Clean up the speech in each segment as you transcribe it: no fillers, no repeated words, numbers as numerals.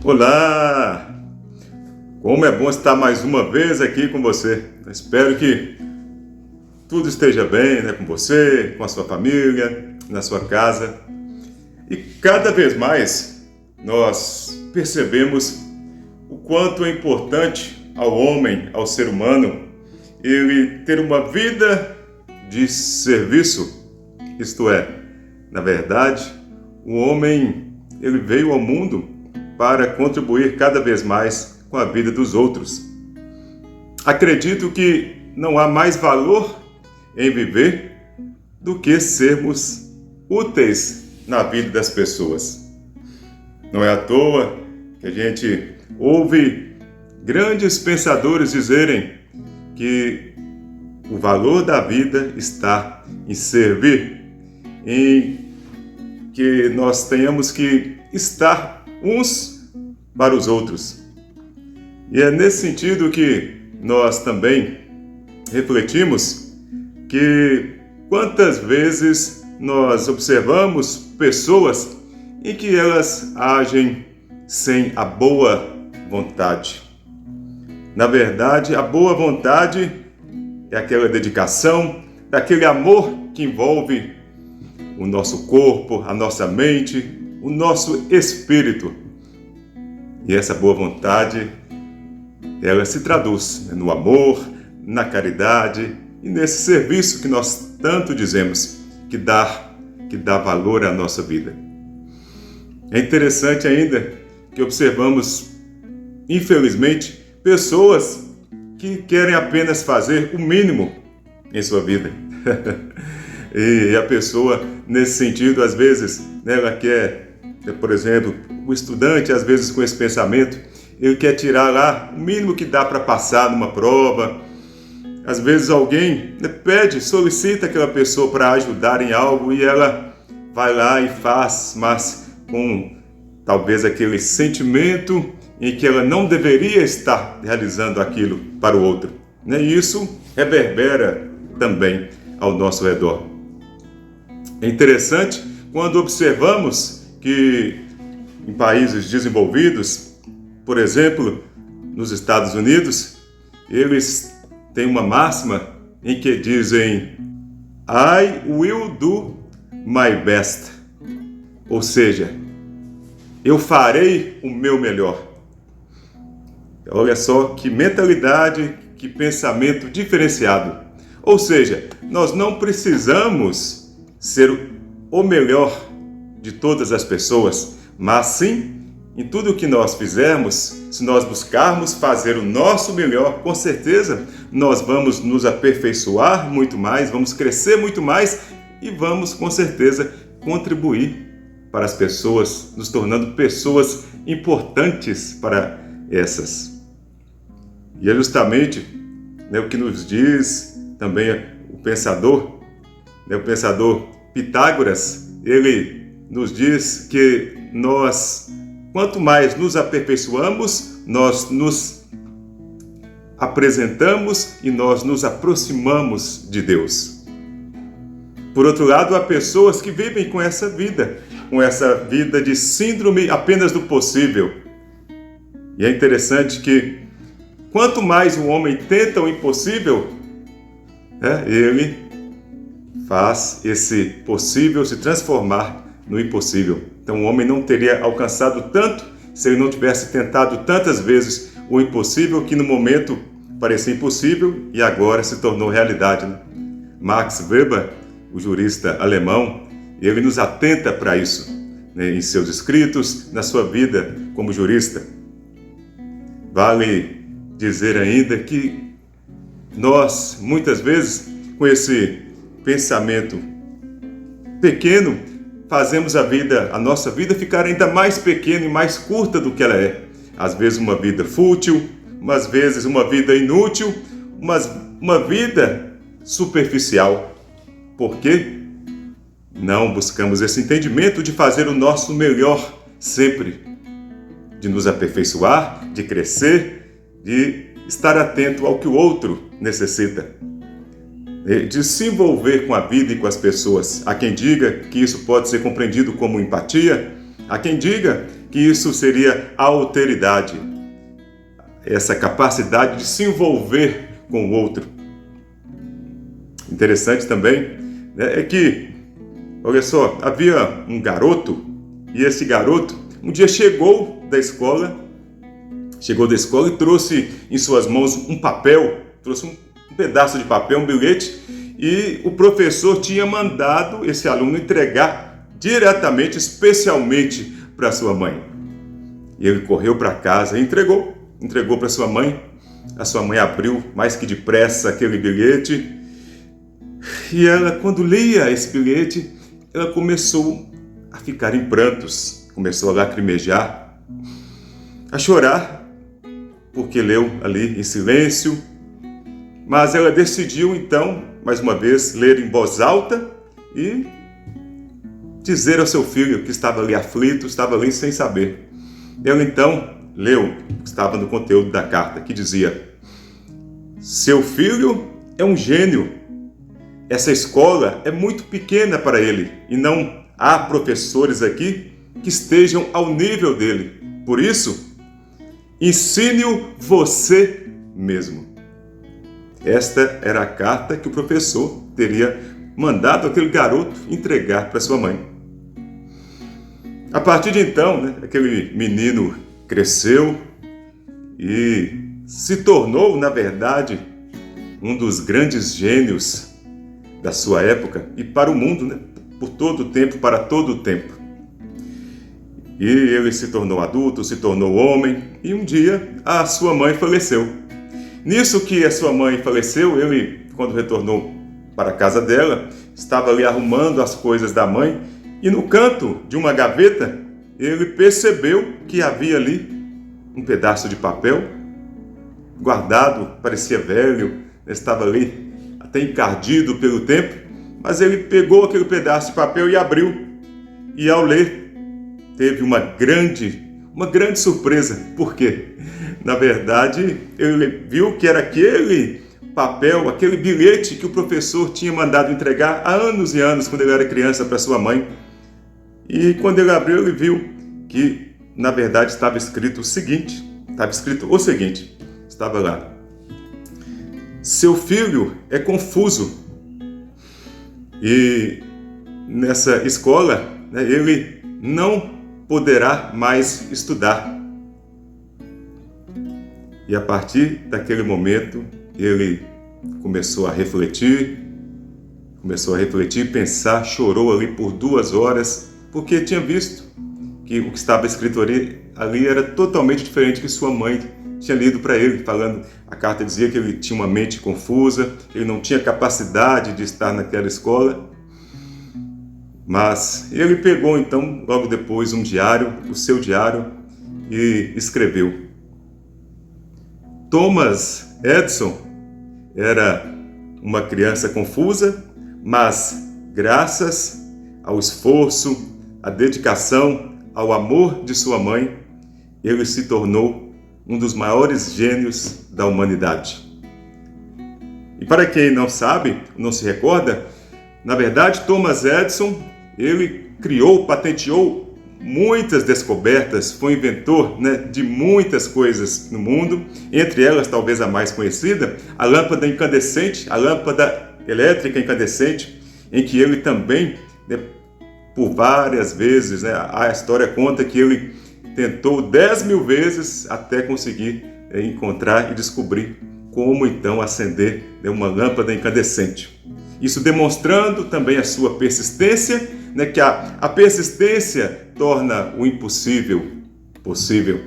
Olá! Como é bom estar mais uma vez aqui com você. Espero que tudo esteja bem, com você, com a sua família, na sua casa. E cada vez mais nós percebemos o quanto é importante ao homem, ao ser humano, ele ter uma vida de serviço. Isto é, na verdade, o homem ele veio ao mundo para contribuir cada vez mais com a vida dos outros. Acredito que não há mais valor em viver do que sermos úteis na vida das pessoas. Não é à toa que a gente ouve grandes pensadores dizerem que o valor da vida está em servir, em que nós tenhamos que estar uns para os outros. E é nesse sentido que nós também refletimos que quantas vezes nós observamos pessoas em que elas agem sem a boa vontade. Na verdade, a boa vontade é aquela dedicação, aquele amor que envolve o nosso corpo, a nossa mente, o nosso espírito. E essa boa vontade, ela se traduz no amor, na caridade e nesse serviço que nós tanto dizemos que dá valor à nossa vida. É interessante ainda que observamos, infelizmente, pessoas que querem apenas fazer o mínimo em sua vida. E a pessoa, nesse sentido, às vezes, ela quer, por exemplo, o estudante, às vezes com esse pensamento, ele quer tirar lá o mínimo que dá para passar numa prova. Às vezes alguém solicita aquela pessoa para ajudar em algo e ela vai lá e faz, mas com talvez aquele sentimento em que ela não deveria estar realizando aquilo para o outro. E isso reverbera também ao nosso redor. É interessante quando observamos que em países desenvolvidos, por exemplo, nos Estados Unidos, eles têm uma máxima em que dizem I will do my best. Ou seja, eu farei o meu melhor. Olha só que mentalidade, que pensamento diferenciado. Ou seja, nós não precisamos ser o melhor de todas as pessoas, mas sim, em tudo o que nós fizermos, se nós buscarmos fazer o nosso melhor, com certeza nós vamos nos aperfeiçoar muito mais, vamos crescer muito mais e vamos, com certeza, contribuir para as pessoas, nos tornando pessoas importantes para essas. E é justamente o que nos diz também o pensador Pitágoras. Ele nos diz que nós, quanto mais nos aperfeiçoamos, nós nos apresentamos e nós nos aproximamos de Deus. Por outro lado, há pessoas que vivem com essa vida de síndrome apenas do possível. E é interessante que quanto mais o homem tenta o impossível, ele faz esse possível se transformar no impossível. Então o homem não teria alcançado tanto se ele não tivesse tentado tantas vezes o impossível que no momento parecia impossível e agora se tornou realidade. Max Weber, o jurista alemão, ele nos atenta para isso, em seus escritos, na sua vida como jurista. Vale dizer ainda que nós, muitas vezes, com esse pensamento pequeno, fazemos a nossa vida ficar ainda mais pequena e mais curta do que ela é. Às vezes uma vida fútil, às vezes uma vida inútil, uma vida superficial. Por quê? Não buscamos esse entendimento de fazer o nosso melhor sempre, de nos aperfeiçoar, de crescer, de estar atento ao que o outro necessita, de se envolver com a vida e com as pessoas. Há quem diga que isso pode ser compreendido como empatia, há quem diga que isso seria a alteridade, essa capacidade de se envolver com o outro. Interessante também, né, é que, olha só, havia um garoto, e esse garoto um dia chegou da escola e trouxe em suas mãos um papel, trouxe um pedaço de papel, um bilhete, e o professor tinha mandado esse aluno entregar diretamente, especialmente para sua mãe. E ele correu para casa e entregou para sua mãe. A sua mãe abriu mais que depressa aquele bilhete, e ela, quando lia esse bilhete, ela começou a ficar em prantos, começou a lacrimejar, a chorar, porque leu ali em silêncio. Mas ela decidiu então, mais uma vez, ler em voz alta e dizer ao seu filho, que estava ali aflito, estava ali sem saber. Ela então leu, estava no conteúdo da carta, que dizia: seu filho é um gênio. Essa escola é muito pequena para ele e não há professores aqui que estejam ao nível dele. Por isso, ensine-o você mesmo. Esta era a carta que o professor teria mandado aquele garoto entregar para sua mãe. A partir de então, né, aquele menino cresceu e se tornou, na verdade, um dos grandes gênios da sua época e para o mundo, né, por todo o tempo, para todo o tempo. E ele se tornou adulto, se tornou homem, e um dia a sua mãe faleceu. Nisso que a sua mãe faleceu, ele, quando retornou para a casa dela, estava ali arrumando as coisas da mãe, e no canto de uma gaveta, ele percebeu que havia ali um pedaço de papel guardado, parecia velho, estava ali até encardido pelo tempo, mas ele pegou aquele pedaço de papel e abriu, e ao ler, teve uma grande surpresa. Por quê? Na verdade, ele viu que era aquele papel, aquele bilhete que o professor tinha mandado entregar há anos e anos, quando ele era criança, para sua mãe. E quando ele abriu, ele viu que, na verdade, estava escrito o seguinte, estava lá: seu filho é confuso e nessa escola, né, ele não poderá mais estudar. E a partir daquele momento, ele começou a refletir, pensar, chorou ali por 2 horas, porque tinha visto que o que estava escrito ali era totalmente diferente do que sua mãe tinha lido para ele, falando. A carta dizia que ele tinha uma mente confusa, que ele não tinha capacidade de estar naquela escola. Mas ele pegou então, logo depois, o seu diário, e escreveu: Thomas Edison era uma criança confusa, mas graças ao esforço, à dedicação, ao amor de sua mãe, ele se tornou um dos maiores gênios da humanidade. E para quem não sabe, não se recorda, na verdade, Thomas Edison, ele criou, patenteou muitas descobertas, foi inventor, né, de muitas coisas no mundo, entre elas talvez a mais conhecida, a lâmpada incandescente, a lâmpada elétrica incandescente, em que ele também, né, por várias vezes, né, a história conta que ele tentou 10.000 vezes até conseguir encontrar e descobrir como então acender, né, uma lâmpada incandescente. Isso demonstrando também a sua persistência, né, que a persistência torna o impossível possível.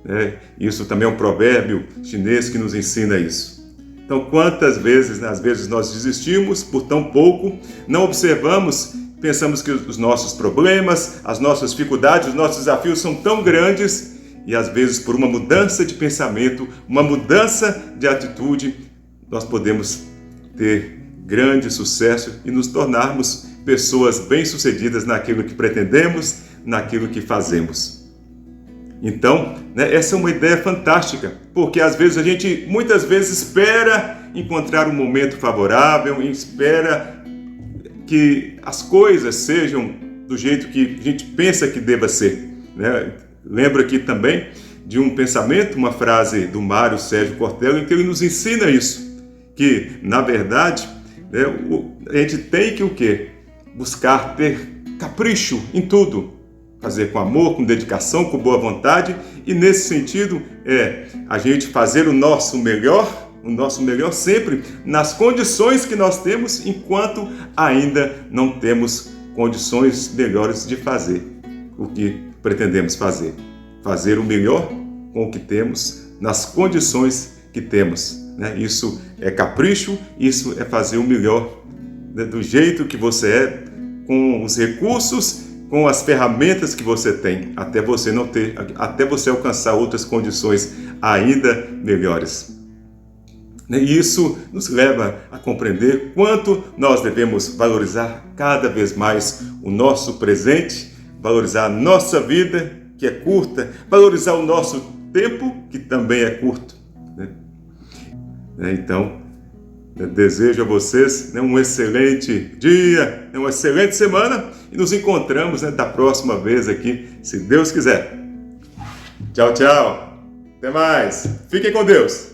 Né? Isso também é um provérbio chinês que nos ensina isso. Então, quantas vezes, né, às vezes nós desistimos por tão pouco, não observamos, pensamos que os nossos problemas, as nossas dificuldades, os nossos desafios são tão grandes, e às vezes por uma mudança de pensamento, uma mudança de atitude, nós podemos ter grande sucesso e nos tornarmos pessoas bem-sucedidas naquilo que pretendemos, naquilo que fazemos. Então, né, essa é uma ideia fantástica, porque às vezes a gente muitas vezes espera encontrar um momento favorável, espera que as coisas sejam do jeito que a gente pensa que deva ser, né? Lembro aqui também de um pensamento, uma frase do Mário Sérgio Cortella, em que ele nos ensina isso, que, na verdade, né, a gente tem que o quê? Buscar ter capricho em tudo, fazer com amor, com dedicação, com boa vontade, e nesse sentido a gente fazer o nosso melhor sempre nas condições que nós temos, enquanto ainda não temos condições melhores de fazer o que pretendemos fazer. Fazer o melhor com o que temos, nas condições que temos, né? Isso é capricho, isso é fazer o melhor, né, do jeito que você é, com os recursos, com as ferramentas que você tem, até você alcançar outras condições ainda melhores. E isso nos leva a compreender quanto nós devemos valorizar cada vez mais o nosso presente, valorizar a nossa vida, que é curta, valorizar o nosso tempo, que também é curto. Então, eu desejo a vocês um excelente dia, uma excelente semana, e nos encontramos da próxima vez aqui, se Deus quiser. Tchau, tchau. Até mais. Fiquem com Deus.